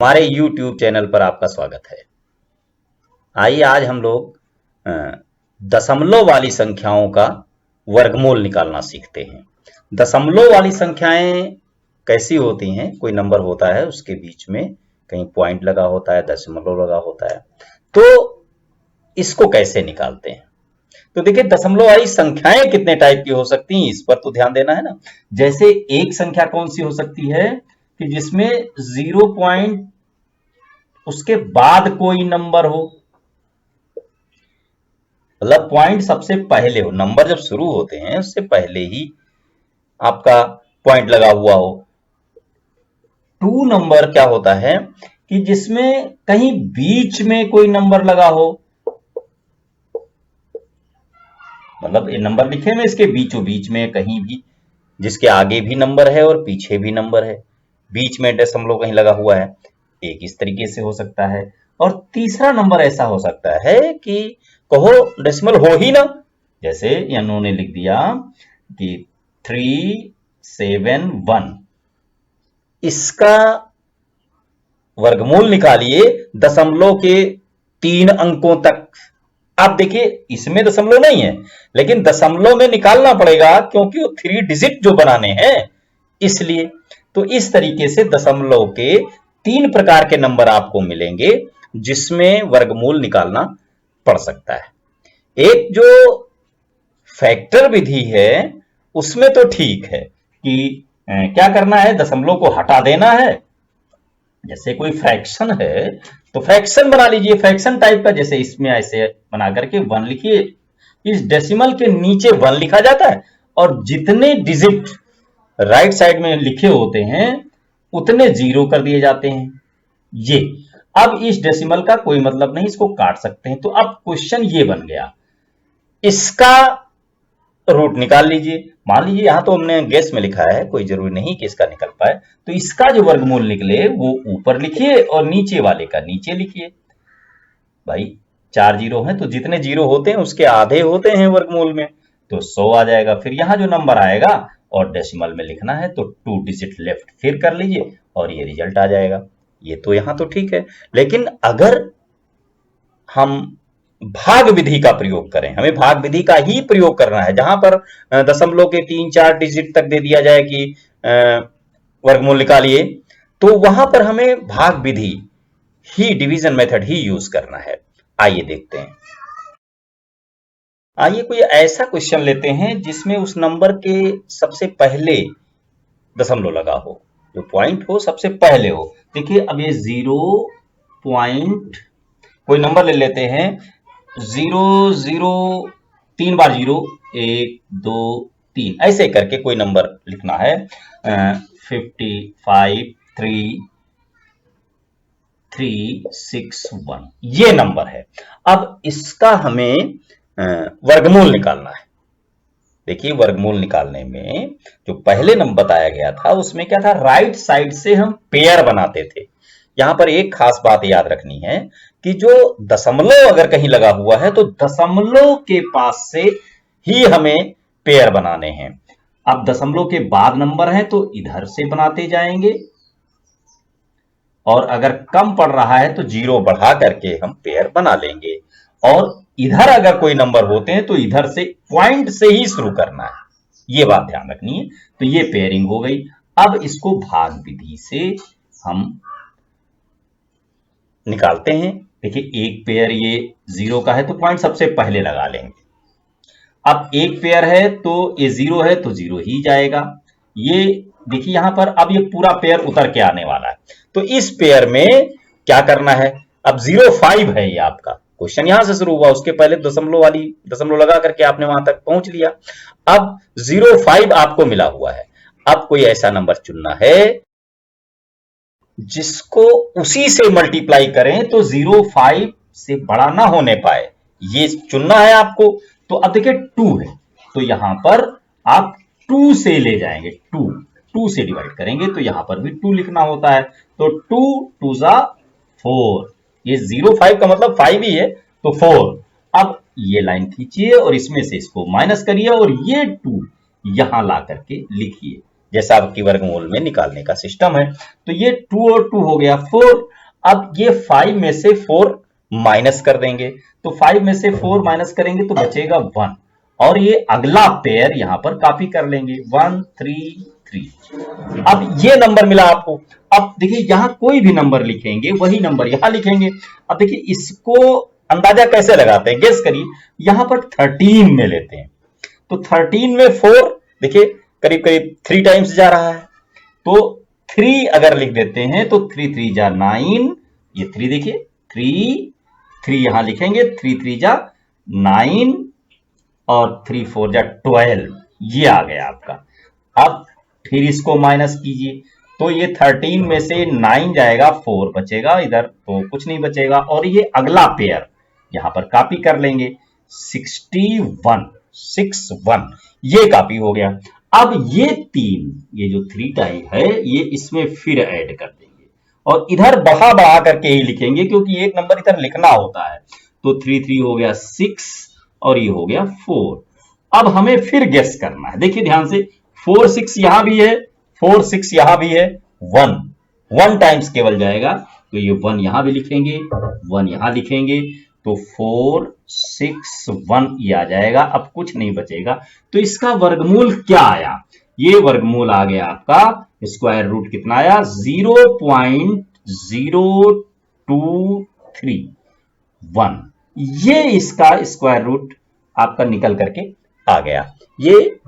हमारे YouTube channel पर आपका स्वागत है। आइए आज हम लोग दशमलव वाली संख्याओं का वर्गमूल निकालना सीखते हैं। दशमलव वाली संख्याएं कैसी होती हैं? कोई नंबर होता है, उसके बीच में कहीं पॉइंट लगा होता है, दशमलव लगा होता है, तो इसको कैसे निकालते हैं? तो देखिए, दशमलव वाली संख्याएं कितने टाइप की हो सकती हैं, इस पर तो ध्यान देना है ना। जैसे एक संख्या कौन सी हो सकती है कि जिसमें 0 पॉइंट उसके बाद कोई नंबर हो, मतलब पॉइंट सबसे पहले हो, नंबर जब शुरू होते हैं उससे पहले ही आपका पॉइंट लगा हुआ हो। 2 नंबर क्या होता है कि जिसमें कहीं बीच में कोई नंबर लगा हो, मतलब ये नंबर लिखे में इसके बीचों बीच में कहीं भी, जिसके आगे भी नंबर है और पीछे भी नंबर है, बीच में दशमलव कहीं लगा हुआ है। एक इस तरीके से हो सकता है। और तीसरा नंबर ऐसा हो सकता है कि कहो डेसिमल हो ही ना, जैसे इन्होंने लिख दिया कि 371, इसका वर्गमूल निकालिए दशमलव के 3 अंकों तक। आप देखिए, इसमें दशमलव नहीं है, लेकिन दशमलव में निकालना पड़ेगा क्योंकि वो 3 डिजिट जो बनाने हैं, इसलिए। तो इस तरीके से दशमलव के 3 प्रकार के नंबर आपको मिलेंगे जिसमें वर्गमूल निकालना पड़ सकता है। एक जो फैक्टर विधि है उसमें तो ठीक है कि क्या करना है, दशमलव को हटा देना है। जैसे कोई फ्रैक्शन है तो फ्रैक्शन बना लीजिए, फ्रैक्शन टाइप का, जैसे इसमें ऐसे बना करके 1 लिखिए, इस डेसिमल के नीचे 1 लिखा जाता है और जितने डिजिट राइट साइड में लिखे होते हैं उतने 0 कर दिए जाते हैं। ये अब इस डेसिमल का कोई मतलब नहीं, इसको काट सकते हैं। तो अब क्वेश्चन ये बन गया, इसका रूट निकाल लीजिए। मान लीजिए यहां तो हमने गेस में लिखा है, कोई जरूरी नहीं कि इसका निकल पाए, तो इसका जो वर्गमूल निकले वो ऊपर लिखिए और नीचे वाले का नीचे लिखिए। भाई 4 जीरो हैं तो जितने जीरो होते हैं उसके आधे होते हैं वर्गमूल में, तो 100 आ जाएगा। फिर यहां जो नंबर आएगा और डेसिमल में लिखना है तो 2 डिजिट लेफ्ट फिर कर लीजिए और ये रिजल्ट आ जाएगा। ये तो यहां तो ठीक है, लेकिन अगर हम भाग विधि का प्रयोग करें, हमें भाग विधि का ही प्रयोग करना है, जहां पर दशमलव के 3-4 डिजिट तक दे दिया जाए कि वर्गमूल निकालिए, तो वहां पर हमें भाग विधि ही, डिवीजन मेथड ही यूज करना है। आइए देखते हैं। आइए कोई ऐसा क्वेश्चन लेते हैं जिसमें उस नंबर के सबसे पहले दशमलव लगा हो, जो पॉइंट हो सबसे पहले हो। देखिए अब ये 0 पॉइंट, कोई नंबर ले लेते हैं 0 0, 3 बार 0, 1 2 3, ऐसे करके कोई नंबर लिखना है। 55 3 3 6 1 ये नंबर है। अब इसका हमें वर्गमूल निकालना है। देखिए, वर्गमूल निकालने में जो पहले नंबर बताया गया था उसमें क्या था, राइट साइड से हम पेयर बनाते थे। यहां पर एक खास बात याद रखनी है कि जो दशमलव अगर कहीं लगा हुआ है तो दशमलव के पास से ही हमें पेयर बनाने हैं। अब दशमलव के बाद नंबर है तो इधर से बनाते जाएंगे, और अगर कम पड़ रहा है तो 0 बढ़ा करके हम पेयर बना लेंगे। और इधर अगर कोई नंबर होते हैं तो इधर से पॉइंट से ही शुरू करना है, ये बात ध्यान रखनी है। तो ये पेयरिंग हो गई। अब इसको भाग विधि से हम निकालते हैं। देखिए, एक पेयर ये 0 का है तो पॉइंट सबसे पहले लगा लेंगे। अब एक पेयर है तो ये 0 है तो 0 ही जाएगा। ये देखिए यहां पर अब ये पूरा पेयर उतर के आने वाला है, तो इस पेयर में क्या करना है, अब 05 है ये आपका क्वेश्चन, यहां से शुरू हुआ, उसके पहले दशमलव लगा करके आपने वहां तक पहुंच लिया। अब 05 आपको मिला हुआ है। अब कोई ऐसा नंबर चुनना है जिसको उसी से मल्टीप्लाई करें तो 05 से बड़ा ना होने पाए, ये चुनना है आपको। तो अब देखिए 2 है तो यहां पर आप 2 से ले जाएंगे, 2 से डिवाइड करेंगे तो यहां पर भी 2 लिखना होता है। तो 2 2 जा 4, ये 05 का मतलब 5 ही है तो 4। अब ये लाइन खींचिए और इसमें से इसको माइनस करिए और ये 2 यहां ला करके लिखिए, जैसा आपकी वर्गमूल में निकालने का सिस्टम है। तो ये 2 और 2 हो गया 4। अब ये 5 में से 4 माइनस कर देंगे, तो 5 में से 4 माइनस करेंगे तो बचेगा 1, और ये अगला पेयर यहां पर कॉपी कर लेंगे 1 3 3। अब ये नंबर मिला आपको। अब देखिए यहां कोई भी नंबर लिखेंगे वही नंबर यहां लिखेंगे। अब देखिए इसको अंदाजा कैसे लगाते हैं, गेस करिए। यहां पर 13 में लेते हैं, तो 13 में 4 देखिए करीब करीब 3 टाइम्स जा रहा है, तो 3 अगर लिख देते हैं तो 3 3 जा 9, ये 3 देखिए 3 यहां लिखेंगे, 3 3 जा 9 और 3 4 जा 12, ये आ गया आपका। अब फिर इसको माइनस कीजिए, तो ये 13 में से 9 जाएगा, 4 बचेगा, इधर तो कुछ नहीं बचेगा, और ये अगला पेयर यहां पर कॉपी कर लेंगे 61 61, ये कॉपी हो गया। अब ये 3, ये जो 3 टाइप है ये इसमें फिर ऐड कर देंगे, और इधर बढ़ा बढ़ा करके ही लिखेंगे क्योंकि एक नंबर इधर लिखना होता है। तो 3 3 हो गया 6 और ये हो गया 4। अब हमें फिर गेस करना है, देखिए ध्यान से, 4 6 यहां भी है, 4 6 यहां भी है, 1 टाइम्स केवल जाएगा, तो ये 1 यहां भी लिखेंगे, 1 यहां लिखेंगे, तो 4 6 1 ये आ जाएगा। अब कुछ नहीं बचेगा, तो इसका वर्गमूल क्या आया, ये वर्गमूल आ गया आपका, स्क्वायर रूट कितना आया 0.0231, ये इसका स्क्वायर रूट आपका निकल करके आ गया। ये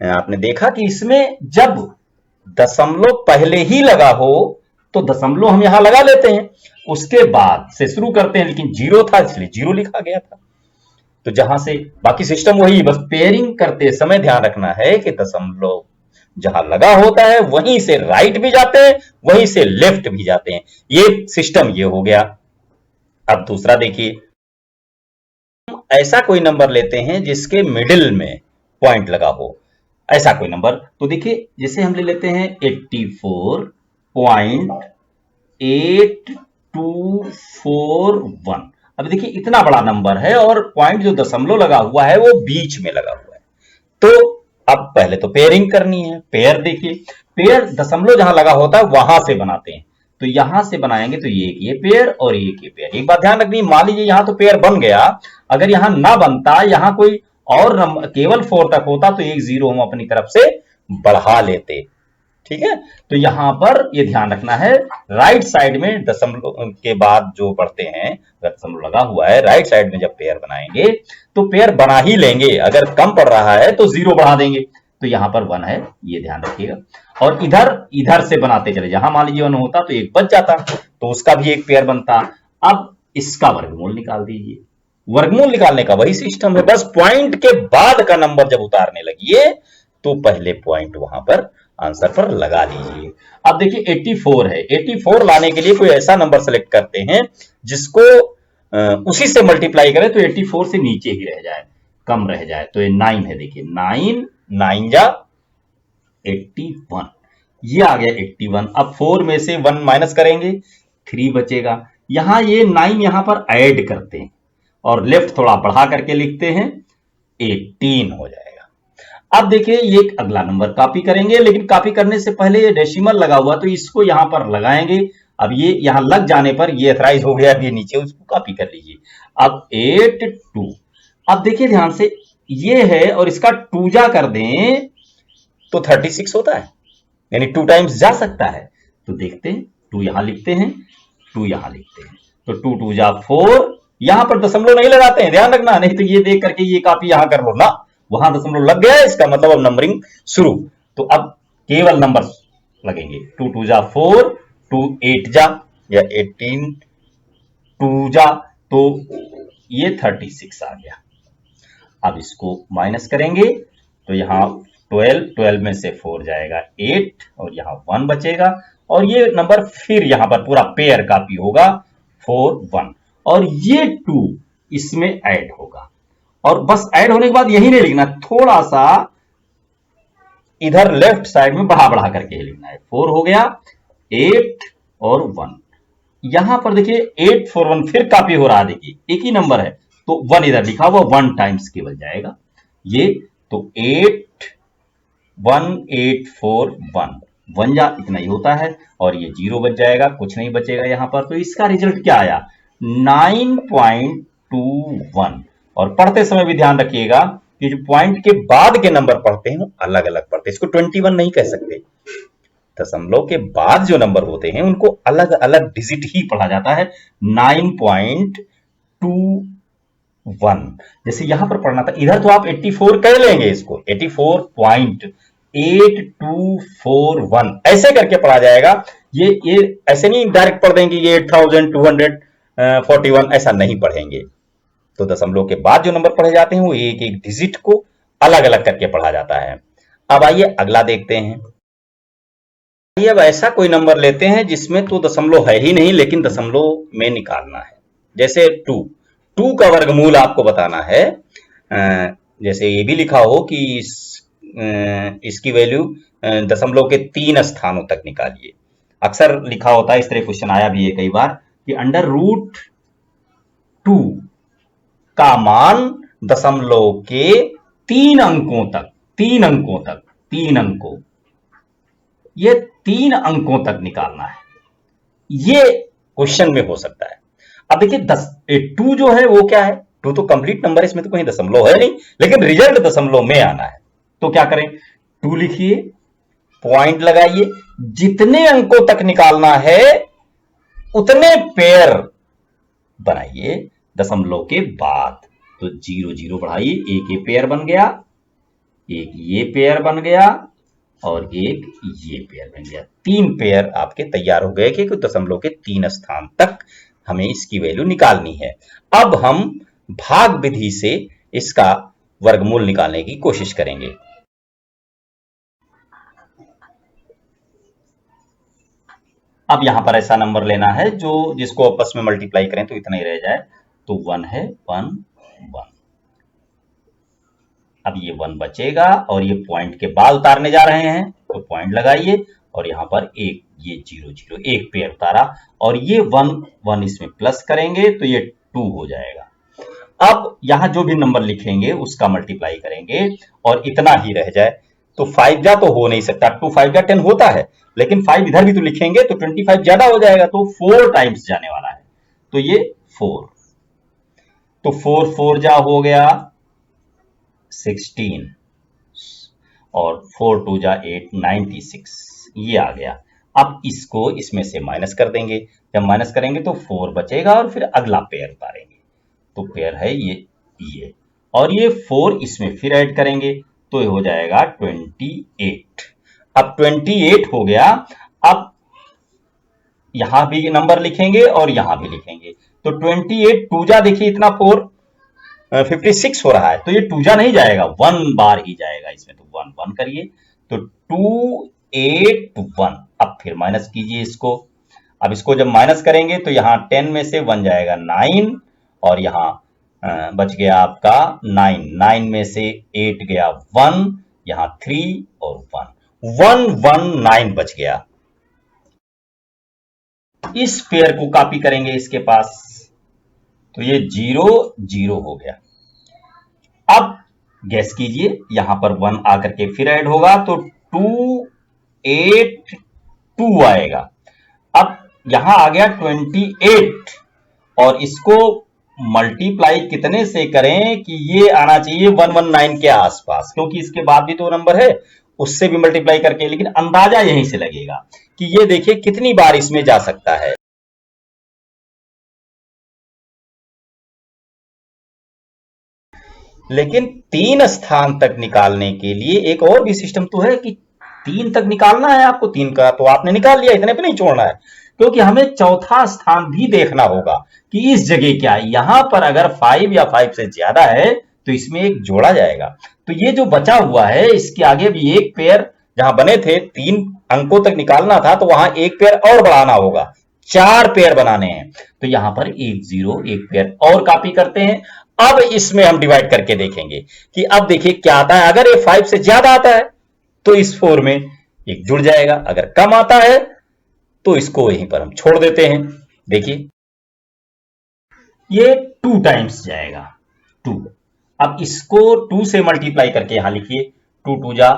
आपने देखा कि इसमें जब दशमलव पहले ही लगा हो तो दशमलव हम यहां लगा लेते हैं, उसके बाद से शुरू करते हैं, लेकिन 0 था इसलिए 0 लिखा गया था। तो जहां से बाकी सिस्टम वही, बस पेयरिंग करते समय ध्यान रखना है कि दशमलव जहां लगा होता है वहीं से राइट भी जाते हैं, वहीं से लेफ्ट भी जाते हैं। ये सिस्टम ये हो गया। अब दूसरा देखिए, ऐसा कोई नंबर लेते हैं जिसके मिडिल में पॉइंट लगा हो, ऐसा कोई नंबर। तो देखिए जैसे हम ले लेते हैं 84.8241। अब देखिए इतना बड़ा नंबर है और पॉइंट जो दशमलव लगा हुआ है वो बीच में लगा हुआ है। तो अब पहले तो पेयरिंग करनी है। पेयर देखिए, पेयर दशमलव जहां लगा होता है वहां से बनाते हैं, तो यहां से बनाएंगे तो ये पेयर और ये पेयर। एक बात ध्यान रखनी, मान लीजिए यहां तो पेयर बन गया, अगर यहां ना बनता, यहां कोई और नंबर केवल 4 तक होता तो एक 0 हम अपनी तरफ से बढ़ा लेते, ठीक है। तो यहां पर ये ध्यान रखना है, राइट साइड में दशमलव के बाद जो बढ़ते हैं, दशमलव लगा हुआ है, राइट साइड में जब पेयर बनाएंगे तो पेयर बना ही लेंगे, अगर कम पड़ रहा है तो 0 बढ़ा देंगे। तो यहां पर 1 है, ये ध्यान रखिएगा। और इधर से बनाते चले, जहां मान लीजिए 1 होता तो 1 बच जाता, तो उसका भी एक पेयर बनता। अब इसका वर्गमूल निकाल दीजिए। वर्गमूल निकालने का वही सिस्टम है, बस पॉइंट के बाद का नंबर जब उतारने लगिए तो पहले पॉइंट वहां पर आंसर पर लगा लीजिए। अब देखिए 84 है, 84 लाने के लिए कोई ऐसा नंबर सेलेक्ट करते हैं जिसको उसी से मल्टीप्लाई करें तो 84 से नीचे ही रह जाए, कम रह जाए। तो ये 9 है, देखिए 9 9 जा 81, ये आ गया 81। अब 4 में से 1 माइनस करेंगे, 3 बचेगा। यहां ये 9 यहां पर ऐड करते हैं और लेफ्ट थोड़ा बढ़ा करके लिखते हैं, 18 हो जाएगा। अब देखिए ये अगला नंबर कॉपी करेंगे, लेकिन कॉपी करने से पहले ये डेसिमल लगा हुआ तो इसको यहां पर लगाएंगे। अब ये यहां लग जाने पर ये एथराइज हो गया, अब ये नीचे उसको कॉपी कर लीजिए। अब 82, अब देखिए ध्यान से, ये है और इसका 2 जा कर दें तो 36 होता है, यानी 2 टाइम्स जा सकता है। तो देखते हैं, 2 यहां लिखते हैं, 2 यहां लिखते हैं, तो 2 2 जा 4। यहां पर दशमलव नहीं लगाते हैं, ध्यान रखना, नहीं तो ये देख करके ये कॉपी यहां कर लो ना, वहां दशमलव लग गया है, इसका मतलब अब नंबरिंग शुरू। तो अब केवल नंबर लगेंगे, 2 2 जा 4, 2 8 जा या 18, 2 जा तो ये 36 आ गया। अब इसको माइनस करेंगे तो यहां 12 में से 4 जाएगा 8 और यहां 1 बचेगा, और ये नंबर फिर यहां पर पूरा पेयर कॉपी होगा 4 1, और ये 2 इसमें ऐड होगा। और बस ऐड होने के बाद यही नहीं लिखना, थोड़ा सा इधर लेफ्ट साइड में बढ़ा बढ़ा करके ही लिखना है। 4 हो गया, 8 और 1, यहां पर देखिए 8 4 1 फिर कॉपी हो रहा है, देखिए एक ही नंबर है तो 1 इधर लिखा हुआ 1 टाइम्स केवल जाएगा ये, तो 8 1841 वन जा इतना ही होता है और ये 0 बच जाएगा, कुछ नहीं बचेगा यहां पर। तो इसका रिजल्ट क्या आया? 9.21। और पढ़ते समय भी ध्यान रखिएगा कि जो पॉइंट के बाद के नंबर पढ़ते हैं वो अलग अलग पढ़ते हैं, इसको 21 नहीं कह सकते। दशमलव के बाद जो नंबर होते हैं उनको अलग अलग डिजिट ही पढ़ा जाता है। 9.21 जैसे यहां पर पढ़ना था, इधर तो आप 84 कह लेंगे, इसको 84.8241 ऐसे करके पढ़ा जाएगा। ये ऐसे नहीं डायरेक्ट पढ़ देंगे ये 8241 ऐसा नहीं पढ़ेंगे। तो दशमलव के बाद जो नंबर पढ़े जाते हैं वो एक एक डिजिट को अलग अलग करके पढ़ा जाता है। अब आइए अगला देखते हैं। अब ऐसा कोई नंबर लेते हैं जिसमें तो दशमलव है ही नहीं लेकिन दशमलव में निकालना है। जैसे 2 का वर्गमूल आपको बताना है। जैसे ये भी लिखा हो कि इसकी वैल्यू दशमलव के 3 स्थानों तक निकालिए। अक्सर लिखा होता है, इस तरह क्वेश्चन आया भी है कई बार कि √2 का मान दशमलव के 3 अंकों तक, 3 अंकों, ये 3 अंकों तक निकालना है। ये क्वेश्चन में हो सकता है। अब देखिए 2 जो है वो क्या है? 2 तो कंप्लीट नंबर है, इसमें तो कहीं दशमलव है नहीं, लेकिन रिजल्ट दशमलव में आना है। तो क्या करें? 2 लिखिए, पॉइंट लगाइए, जितने अंकों तक निकालना है उतने पेयर बनाइए दशमलव के बाद। तो 0 0 बढ़ाइए, एक ये पेयर बन गया, एक ये पेयर बन गया और एक ये पेयर बन गया। 3 पेयर आपके तैयार हो गए कि दशमलव के 3 स्थान तक हमें इसकी वैल्यू निकालनी है। अब हम भाग विधि से इसका वर्गमूल निकालने की कोशिश करेंगे। अब यहां पर ऐसा नंबर लेना है जिसको आपस में मल्टीप्लाई करें तो इतना ही रह जाए। तो 1 है, 1 1। अब ये 1 बचेगा और ये पॉइंट के बाद उतारने जा रहे हैं तो पॉइंट लगाइए और यहां पर एक ये 0 0 एक पेयर उतारा और ये 1 1 इसमें प्लस करेंगे तो ये 2 हो जाएगा। अब यहां जो भी नंबर लिखेंगे उसका मल्टीप्लाई करेंगे और इतना ही रह जाए। तो 5 जा तो हो नहीं सकता, 2 5 जा 10 होता है, लेकिन 5 इधर भी तो लिखेंगे तो 25 ज्यादा हो जाएगा, तो 4 टाइम्स जाने वाला है। तो ये 4, तो 4 4 जा हो गया 16 और 4 2 जा 8 96 ये आ गया। अब इसको इसमें से माइनस कर देंगे, जब माइनस करेंगे तो 4 बचेगा और फिर अगला पेयर उतारेंगे। तो पेयर है ये और ये 4 इसमें फिर ऐड करेंगे तो ये हो जाएगा 28। अब 28 हो गया। अब यहां भी नंबर लिखेंगे और यहां भी लिखेंगे तो 28 2 जा देखिए इतना 4 56 हो रहा है, तो ये 2 जा नहीं जाएगा, 1 बार ही जाएगा इसमें। तो 1 1 करिए तो 281। अब फिर माइनस कीजिए इसको। अब इसको जब माइनस करेंगे तो यहां 10 में से 1 जाएगा 9 और यहां बच गया आपका 9 9 में से 8 गया 1, यहां 3 और 1 119 बच गया। इस पेयर को कॉपी करेंगे इसके पास तो ये 0 0 हो गया। अब गैस कीजिए यहां पर 1 आकर के फिर ऐड होगा तो 282 आएगा। अब यहां आ गया 28 और इसको मल्टीप्लाई कितने से करें कि ये आना चाहिए 119 के आसपास, क्योंकि इसके बाद भी तो नंबर है उससे भी मल्टीप्लाई करके, लेकिन अंदाजा यहीं से लगेगा कि ये देखिए कितनी बार इसमें जा सकता है। लेकिन 3 स्थान तक निकालने के लिए एक और भी सिस्टम तो है कि 3 तक निकालना है आपको, 3 का तो आपने निकाल लिया, इतने पे नहीं छोड़ना है, क्योंकि हमें चौथा स्थान भी देखना होगा कि इस जगह क्या है। यहां पर अगर 5 या 5 से ज्यादा है तो इसमें एक जोड़ा जाएगा। तो ये जो बचा हुआ है इसके आगे भी एक पेयर, जहां बने थे 3 अंकों तक निकालना था तो वहां एक पेयर और बढ़ाना होगा, 4 पेयर बनाने हैं। तो यहां पर 1 0 एक पेयर और कॉपी करते हैं। अब इसमें हम डिवाइड करके देखेंगे कि अब देखिए क्या आता है। अगर ये 5 से ज्यादा आता है तो इस 4 में एक जुड़ जाएगा, अगर कम आता है तो इसको यहीं पर हम छोड़ देते हैं। देखिए ये 2 टाइम्स जाएगा 2। अब इसको 2 से मल्टीप्लाई करके यहां लिखिए 2 2 जा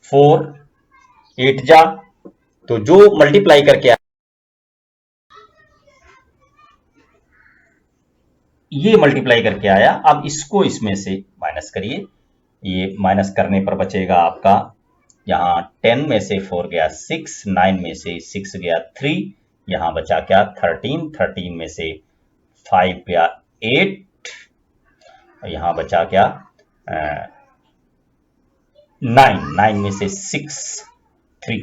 4 8 जा, तो जो मल्टीप्लाई करके ये मल्टीप्लाई करके आया, अब इसको इसमें से माइनस करिए। ये माइनस करने पर बचेगा आपका यहां 10 में से 4 गया 6, 9 में से 6 गया 3, यहां बचा क्या 13, 13 में से 5 गया 8, यहां बचा क्या 9, 9 में से 6 3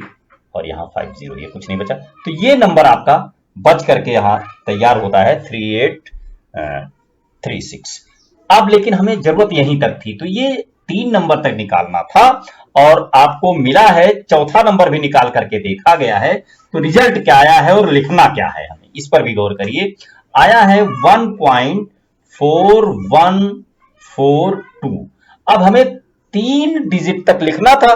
और यहां 5 0, ये कुछ नहीं बचा। तो ये नंबर आपका बच करके यहां तैयार होता है 3836। अब लेकिन हमें जरूरत यहीं तक थी, तो ये 3 नंबर तक निकालना था और आपको मिला है, चौथा नंबर भी निकाल करके देखा गया है। तो रिजल्ट क्या आया है और लिखना क्या है, हमें इस पर भी गौर करिए। आया है 1.4142। अब हमें 3 डिजिट तक लिखना था,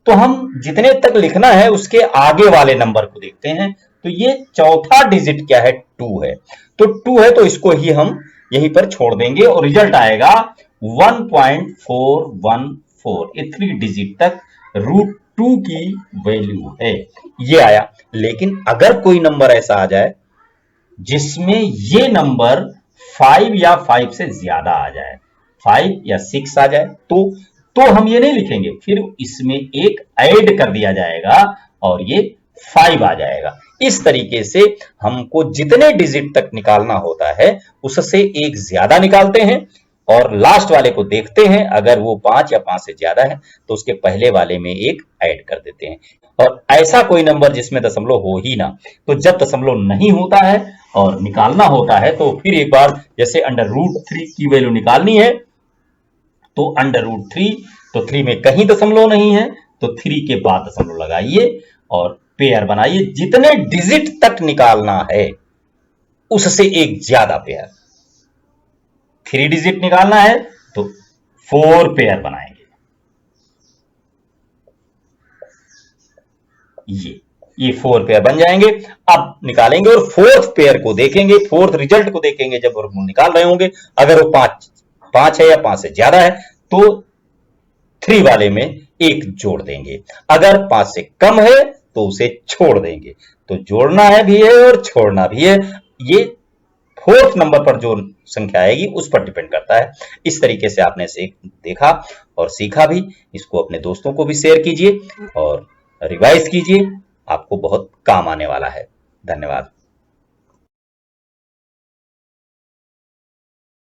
तो हम जितने तक लिखना है उसके आगे वाले नंबर को देखते हैं। तो ये चौथा डिजिट क्या है 2 है, तो 2 है तो इसको ही हम यहीं पर छोड़ देंगे और रिजल्ट आएगा 1.414। ये 3 डिजिट तक √2 की वैल्यू है, ये आया। लेकिन अगर कोई नंबर ऐसा आ जाए जिसमें ये नंबर 5 या 5 से ज्यादा आ जाए, 5 या 6 आ जाए, तो हम ये नहीं लिखेंगे, फिर इसमें एक ऐड कर दिया जाएगा और ये 5 आ जाएगा। इस तरीके से हमको जितने डिजिट तक निकालना होता है उससे एक ज्यादा निकालते हैं और लास्ट वाले को देखते हैं, अगर वो 5 या 5 से ज्यादा है तो उसके पहले वाले में एक ऐड कर देते हैं। और ऐसा कोई नंबर जिसमें दशमलव हो ही ना, तो जब दशमलव नहीं होता है और निकालना होता है तो फिर एक बार जैसे √3 की वैल्यू निकालनी है, तो √3, तो 3 में कहीं दशमलव नहीं है, तो 3 के बाद दशमलव लगाइए और पेयर बनाइए। जितने डिजिट तक निकालना है उससे एक ज्यादा पेयर, 3 डिजिट निकालना है तो 4 पेयर बनाएंगे। ये 4 पेयर बन जाएंगे। अब निकालेंगे और 4th पेयर को देखेंगे, 4th रिजल्ट को देखेंगे जब हम निकाल रहे होंगे। अगर वो 5 है या 5 से ज्यादा है तो 3 वाले में एक जोड़ देंगे, अगर 5 से कम है तो उसे छोड़ देंगे। तो जोड़ना है भी है और छोड़ना भी है, ये 4th नंबर पर जो संख्या आएगी उस पर डिपेंड करता है। इस तरीके से आपने देखा और सीखा भी। इसको अपने दोस्तों को भी शेयर कीजिए और रिवाइज कीजिए, आपको बहुत काम आने वाला है। धन्यवाद।